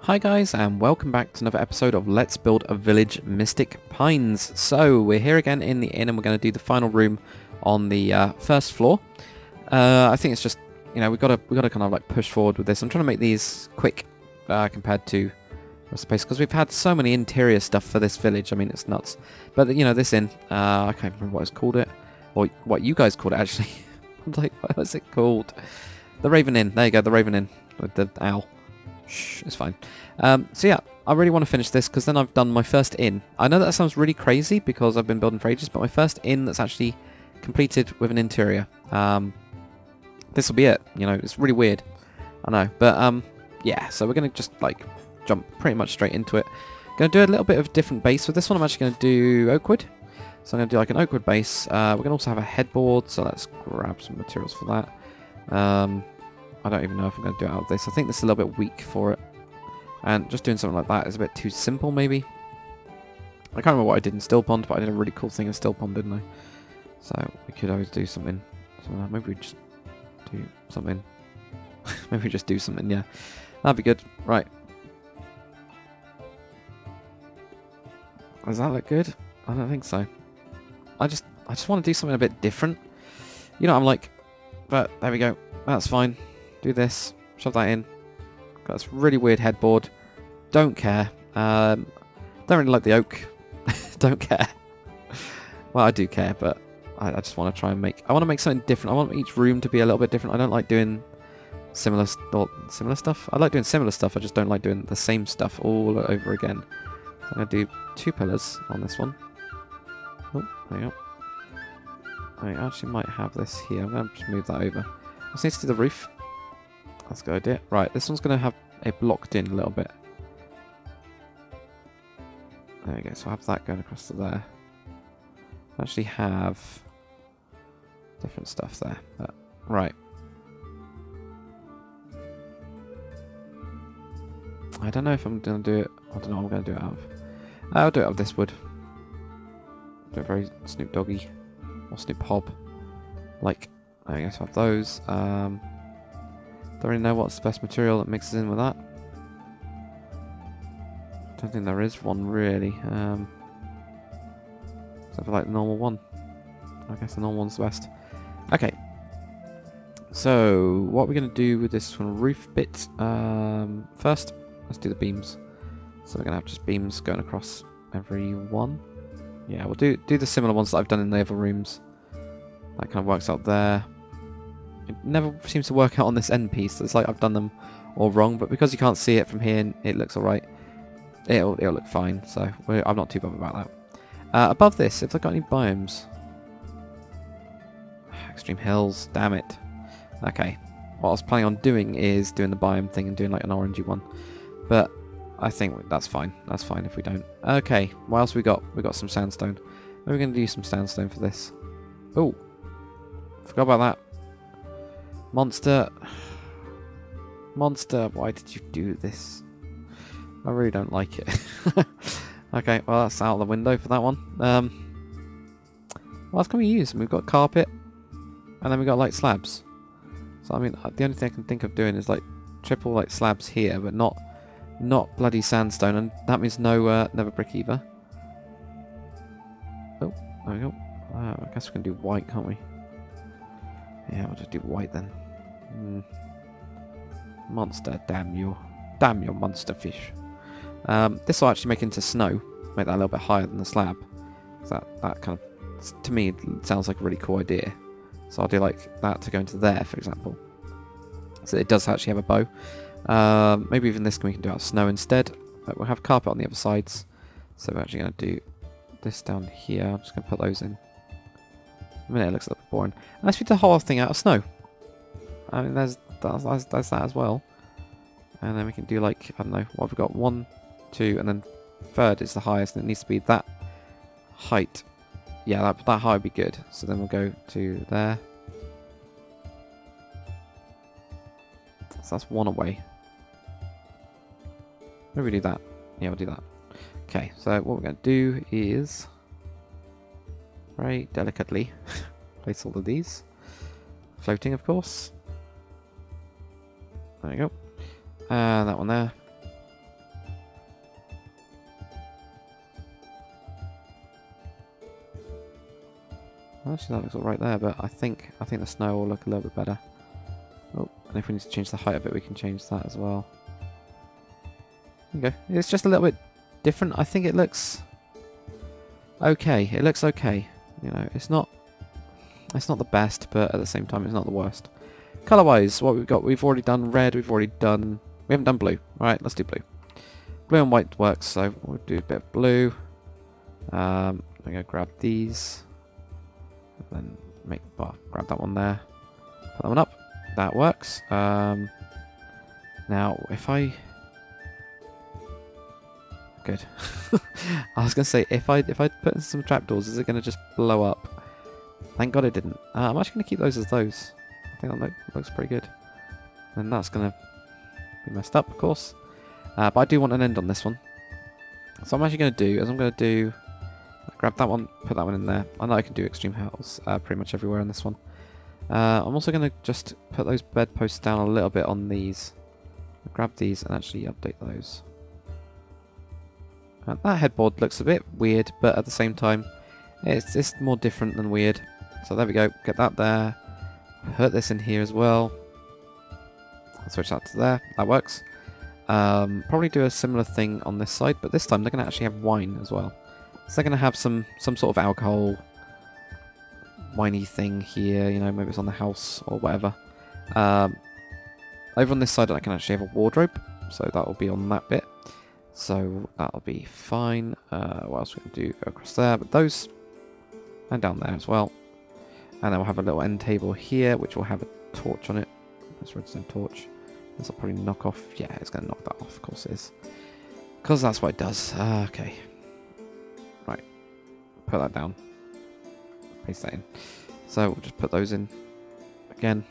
Hi guys, and welcome back to another episode of Let's Build a Village Mystic Pines. So we're here again in the inn and we're going to do the final room on the first floor. I think it's just, you know, we've got to kind of like push forward with this. I'm trying to make these quick compared to the space because we've had so many interior stuff for this village. I mean, it's nuts. But you know, this inn, I can't remember what it's called it, or what you guys called it actually. I'm like, what was it called? The Raven Inn. There you go, the Raven Inn with the owl. Shh, it's fine. So yeah, I really want to finish this because then I've done my first inn. I know that sounds really crazy because I've been building for ages, but my first inn that's actually completed with an interior. This will be it. You know, it's really weird. I know, but yeah. So we're gonna just like jump pretty much straight into it. Gonna do a little bit of different base with this one. I'm actually gonna do oak wood. So I'm gonna do like an oak wood base. We're gonna also have a headboard. So let's grab some materials for that. I don't even know if I'm going to do it out of this. I think this is a little bit weak for it. And just doing something like that is a bit too simple, maybe. I can't remember what I did in Still Pond, but I did a really cool thing in Still Pond, didn't I? So we could always do something. So maybe we just do something. Maybe we just do something, yeah. That'd be good. Right. Does that look good? I don't think so. I just want to do something a bit different. You know, I'm like, but there we go. That's fine. Do this, shove that in. Got this really weird headboard. Don't care. Don't really like the oak. Don't care. Well, I do care, but I just want to try and make... I want to make something different. I want each room to be a little bit different. I don't like doing similar stuff. I like doing similar stuff. I just don't like doing the same stuff all over again. So I'm going to do 2 pillars on this one. Oh, there you go. I actually might have this here. I'm going to just move that over. I just need to do the roof. That's a good idea. Right, this one's going to have it blocked in a little bit. There we go. So I have that going across to there. I actually have different stuff there. But, right. I don't know if I'm going to do it. I don't know what I'm going to do it out of. I'll do it out of this wood. Do it very Snoop Doggy. Or Snoop Hob. Like, I guess I have those. Don't really know what's the best material that mixes in with that. Don't think there is one really. Except for like the normal one. I guess the normal one's the best. Okay. So what are we going to do with this one roof bit? First, let's do the beams. So we're going to have just beams going across every one. Yeah, we'll do the similar ones that I've done in the other rooms. That kind of works out there. It never seems to work out on this end piece. It's like I've done them all wrong, but because you can't see it from here, it looks alright. It'll look fine, so I'm not too bothered about that. Above this, if I've got any biomes... Extreme hills, damn it. Okay, what I was planning on doing is doing the biome thing and doing like an orangey one. But I think that's fine. That's fine if we don't. Okay, what else we got? We got some sandstone. Maybe we're going to use some sandstone for this. Oh, forgot about that. Monster, why did you do this? I really don't like it. Okay, well that's out of the window for that one. What else can we use? We've got carpet, and then we've got like slabs. So I mean, the only thing I can think of doing is like triple like slabs here, but not bloody sandstone, and that means no never brick either. Oh, there we go. I guess we can do white, can't we? Yeah, we'll just do white then. Monster, damn you monster fish. This will actually make into snow, make that a little bit higher than the slab. So that kind of, to me, it sounds like a really cool idea. So I'll do like that to go into there, for example. So it does actually have a bow. Maybe even this we can do out of snow instead. But we'll have carpet on the other sides. So we're actually going to do this down here. I'm just going to put those in. A minute, it looks a little bit boring. Unless we do the whole thing out of snow. I mean, there's that as well. And then we can do like, I don't know, what have we got? 1, 2, and then third is the highest, and it needs to be that height. Yeah, that height would be good. So then we'll go to there. So that's one away. Maybe we do that. Yeah, we'll do that. Okay, so what we're going to do is very delicately place all of these. Floating, of course. There you go. And that one there. Actually, that looks all right there, but I think the snow will look a little bit better. Oh, and if we need to change the height of it, we can change that as well. There you go. It's just a little bit different. I think it looks okay. It looks okay. You know, it's not the best, but at the same time, it's not the worst. Color-wise, what we've got, we've already done red. We haven't done blue. All right, let's do blue. Blue and white works, so we'll do a bit of blue. I'm gonna grab these, and then grab that one there. Put that one up. That works. Now, if I good, I was gonna say if I put in some trapdoors, is it gonna just blow up? Thank God it didn't. I'm actually gonna keep those as those. I think that looks pretty good. And that's gonna be messed up, of course. But I do want an end on this one. So I'm actually going to do grab that one, put that one in there. I know I can do extreme hills pretty much everywhere on this one. I'm also going to just put those bedposts down a little bit on these. Grab these and actually update those. That headboard looks a bit weird, but at the same time, it's more different than weird. So there we go. Get that there. Put this in here as well. I'll switch that to there. That works. Probably do a similar thing on this side, but this time they're going to actually have wine as well. So they're going to have some sort of alcohol, winey thing here, you know, maybe it's on the house or whatever. Over on this side I can actually have a wardrobe, so that will be on that bit. So that'll be fine. What else we can do? Go across there, but those, and down there as well. And then we'll have a little end table here, which will have a torch on it. That's a redstone torch. This will probably knock off. Yeah, it's going to knock that off. Of course it is. Because that's what it does. Okay. Right. Put that down. Paste that in. So we'll just put those in again.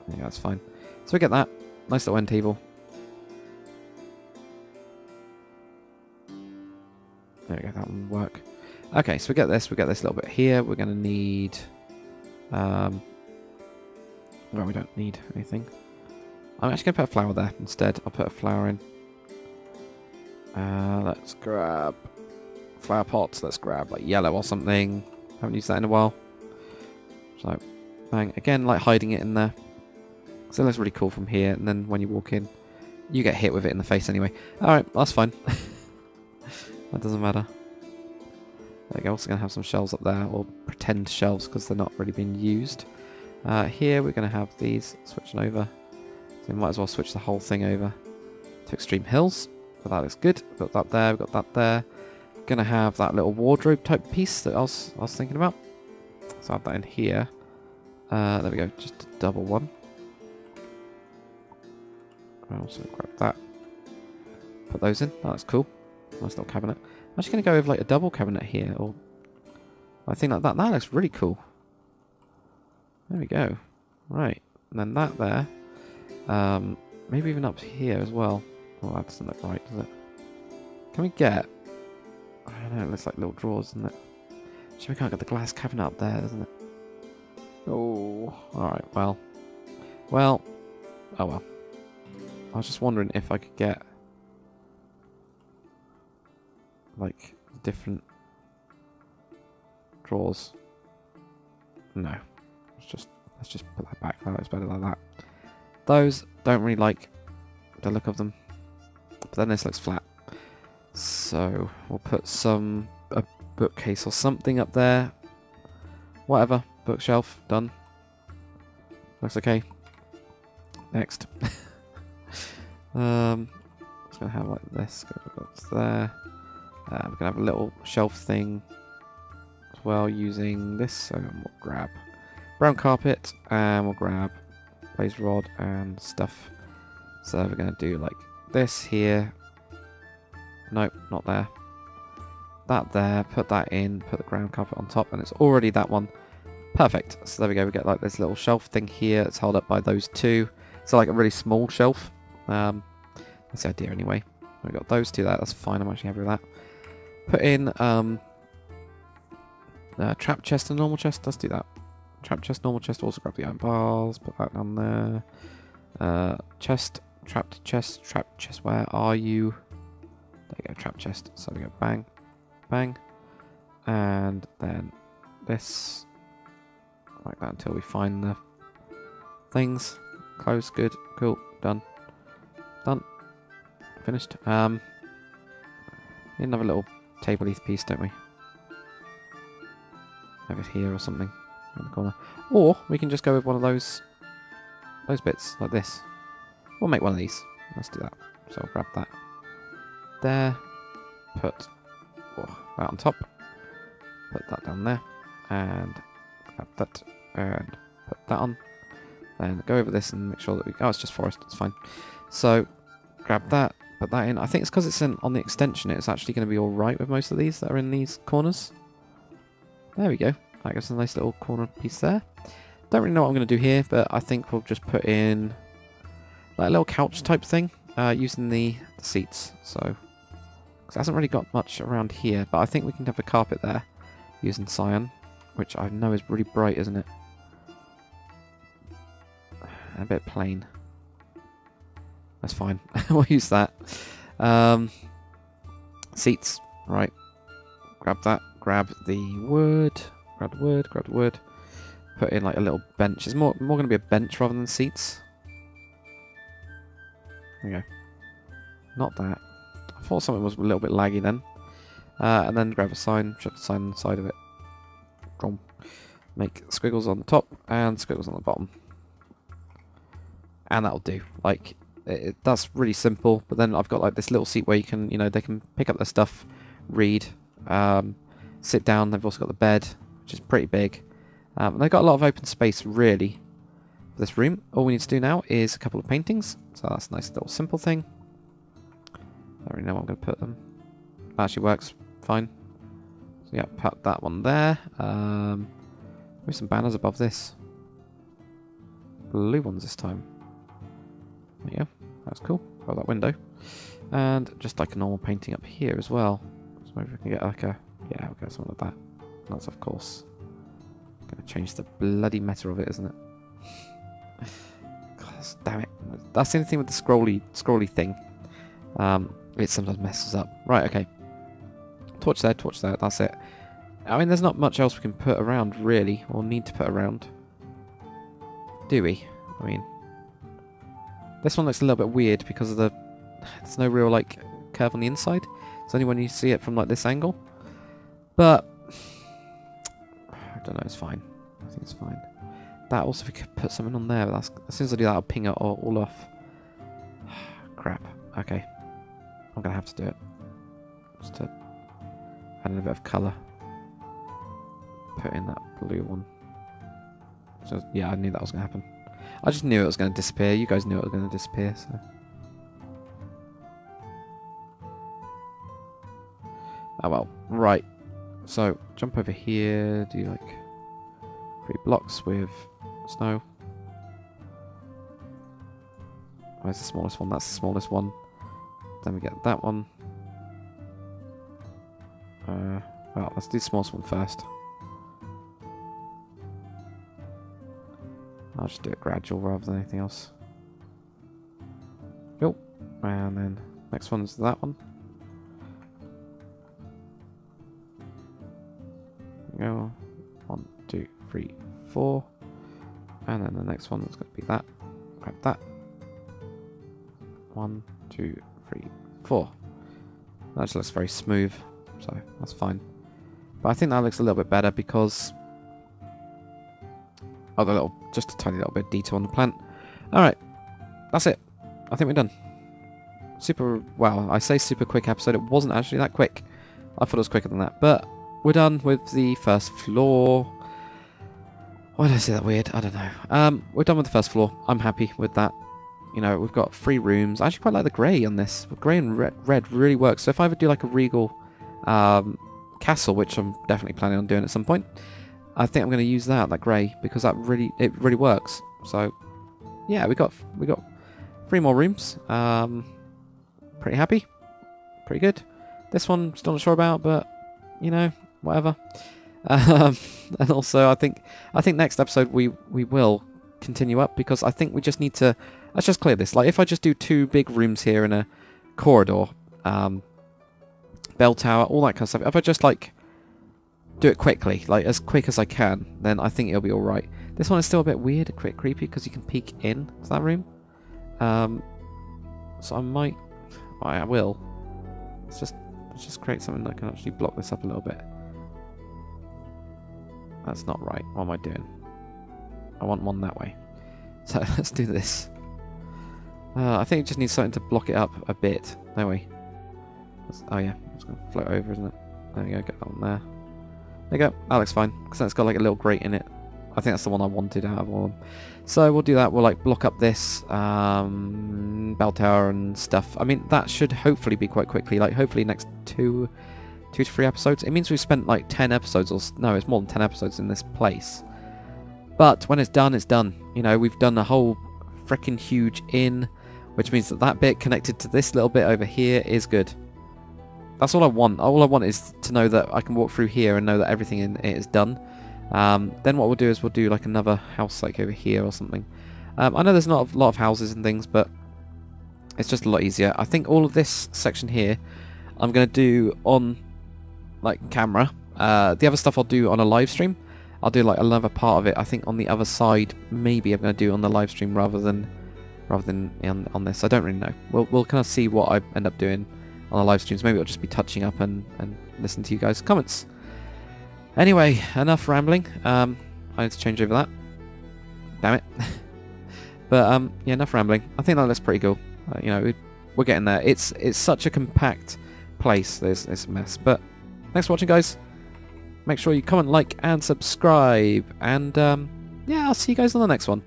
Yeah, that's fine. So we get that. Nice little end table. There we go. That one will work. Okay, so we get this. We get this little bit here. We're going to need... well, we don't need anything. I'm actually going to put a flower there instead. I'll put a flower in. Let's grab flower pots. Let's grab like yellow or something. Haven't used that in a while. So, bang. Again, like hiding it in there. So it looks really cool from here. And then when you walk in, you get hit with it in the face anyway. Alright, that's fine. That doesn't matter. There we go. Also going to have some shelves up there, or pretend shelves because they're not really being used. Here we're going to have these switching over. So we might as well switch the whole thing over to Extreme Hills. But that looks good. We've got that there. We've got that there. Going to have that little wardrobe type piece that I was thinking about. So I have that in here. There we go. Just a double one. I'll also grab that. Put those in. Oh, that's cool. Nice little cabinet. I'm actually going to go with like a double cabinet here, or I think like that. That looks really cool. There we go. Right, and then that there. Maybe even up here as well. Oh, that doesn't look right, does it? Can we get? I don't know. It looks like little drawers, doesn't it? Actually, we can't get the glass cabinet up there, doesn't it? Oh, all right. Well. Oh well. I was just wondering if I could get like different drawers. No, let's just put that back. That looks better like that. Those don't really like the look of them, but then this looks flat. So we'll put a bookcase or something up there. Whatever, bookshelf done. Looks okay. Next. It's gonna have like this. Go up to there. We're going to have a little shelf thing as well using this. So we'll grab brown carpet and we'll grab blaze rod and stuff. So we're going to do like this here. Nope, not there. That there. Put that in. Put the ground carpet on top. And it's already that one. Perfect. So there we go. We get like this little shelf thing here. It's held up by those two. So like a really small shelf. That's the idea anyway. We've got those two there. That's fine. I'm actually happy with that. Put in trap chest and normal chest. Let's do that. Trap chest, normal chest. Also grab the iron bars. Put that down there. Chest, trapped chest, trap chest. Where are you? There you go, trap chest. So we go bang, bang, and then this, like that until we find the things. Close, good, cool, done, done, finished. Need another little table piece, don't we? Have it here or something in the corner, or we can just go with one of those bits like this. We'll make one of these. Let's do that. So I'll grab that there, put that on top, put that down there, and grab that and put that on. Then go over this and make sure that we... Oh, it's just forest. It's fine. So grab that, put that in. I think it's because it's on the extension. It's actually going to be all right with most of these that are in these corners. There we go. That gives us a nice little corner piece there. Don't really know what I'm going to do here, but I think we'll just put in like a little couch type thing using the seats. So, because it hasn't really got much around here, but I think we can have a carpet there using cyan, which I know is really bright, isn't it? A bit plain. That's fine. We'll use that. Seats. Right. Grab that. Grab the wood. Grab the wood. Grab the wood. Put in like a little bench. It's more going to be a bench rather than seats. There we go. Not that. I thought something was a little bit laggy then. And then grab a sign. Shove the sign on the side of it. Make squiggles on the top and squiggles on the bottom. And that'll do. Like, that's really simple. But then I've got like this little seat where you can, they can pick up their stuff, read, sit down. They've also got the bed, which is pretty big. And they've got a lot of open space, really, for this room. All we need to do now is a couple of paintings. So that's a nice little simple thing. I don't really know where I'm going to put them. That actually works fine. So yeah, put that one there. Maybe some banners above this. Blue ones this time. There you go. That's cool. Got that window. And just like a normal painting up here as well. So maybe we can get like a... Yeah, we'll get something like that. That's of course going to change the bloody meta of it, isn't it? God, damn it. That's the only thing with the scrolly thing. It sometimes messes up. Right, okay. Torch there, that's it. I mean, there's not much else we can put around, really, or need to put around. Do we? I mean... This one looks a little bit weird because of the... There's no real, like, curve on the inside. It's only when you see it from, like, this angle. But... I don't know, it's fine. I think it's fine. That also, we could put something on there, but that's, as soon as I do that, I'll ping it all off. Crap. Okay. I'm going to have to do it. Just to add in a bit of colour. Put in that blue one. So, yeah, I knew that was going to happen. I just knew it was going to disappear. You guys knew it was going to disappear, so... Oh well. Right. So, jump over here. Do like 3 blocks with snow. Where's the smallest one? That's the smallest one. Then we get that one. Well, let's do the smallest one first. I'll just do it gradual rather than anything else. Cool. And then next one's that one. There we go. 1, 2, 3, 4. And then the next one is going to be that. Grab that. 1, 2, 3, 4. That just looks very smooth, so that's fine. But I think that looks a little bit better because... Oh, the little, just a tiny little bit of detail on the plant. Alright, that's it. I think we're done. Super, well, I say super quick episode. It wasn't actually that quick. I thought it was quicker than that. But we're done with the first floor. Why did I say that weird? I don't know. We're done with the first floor. I'm happy with that. You know, we've got 3 rooms. I actually quite like the grey on this. Grey and red really works. So if I ever do like a regal castle, which I'm definitely planning on doing at some point, I think I'm going to use that grey, because it really works. So yeah, we got 3 more rooms. Pretty happy, pretty good. This one still not sure about, but you know, whatever. And also, I think next episode we will continue up, because I think we just need to, let's just clear this. Like if I just do 2 big rooms here and a corridor, bell tower, all that kind of stuff. If I just like do it quickly, like as quick as I can, then I think it'll be alright. This one is still a bit weird, a bit creepy, because you can peek in to that room. So I might... I will. Let's just create something that can actually block this up a little bit. That's not right. What am I doing? I want one that way. So let's do this. I think it just needs something to block it up a bit, don't we? Oh yeah, it's going to float over, isn't it? There we go, get that one there. There you go, that looks fine, because it's got like a little grate in it. I think that's the one I wanted out of all of them. So we'll do that, we'll like block up this bell tower and stuff. I mean, that should hopefully be quite quickly, like hopefully next two to 3 episodes. It means we've spent like 10 episodes, or no, it's more than 10 episodes in this place. But when it's done, it's done. You know, we've done a whole freaking huge inn, which means that that bit connected to this little bit over here is good. That's all I want. All I want is to know that I can walk through here and know that everything in it is done. Then what we'll do is we'll do like another house like over here or something. I know there's not a lot of houses and things, but it's just a lot easier. I think all of this section here I'm going to do on like camera. The other stuff I'll do on a live stream. I'll do like another part of it, I think, on the other side. Maybe I'm going to do on the live stream rather than on this. I don't really know. We'll kind of see what I end up doing on the live streams. Maybe I'll just be touching up and listen to you guys' comments. Anyway, enough rambling. I need to change over that. Damn it. But yeah, enough rambling. I think that looks pretty cool. You know, we're getting there. It's such a compact place. It's a mess. But thanks for watching, guys. Make sure you comment, like, and subscribe. And yeah, I'll see you guys on the next one.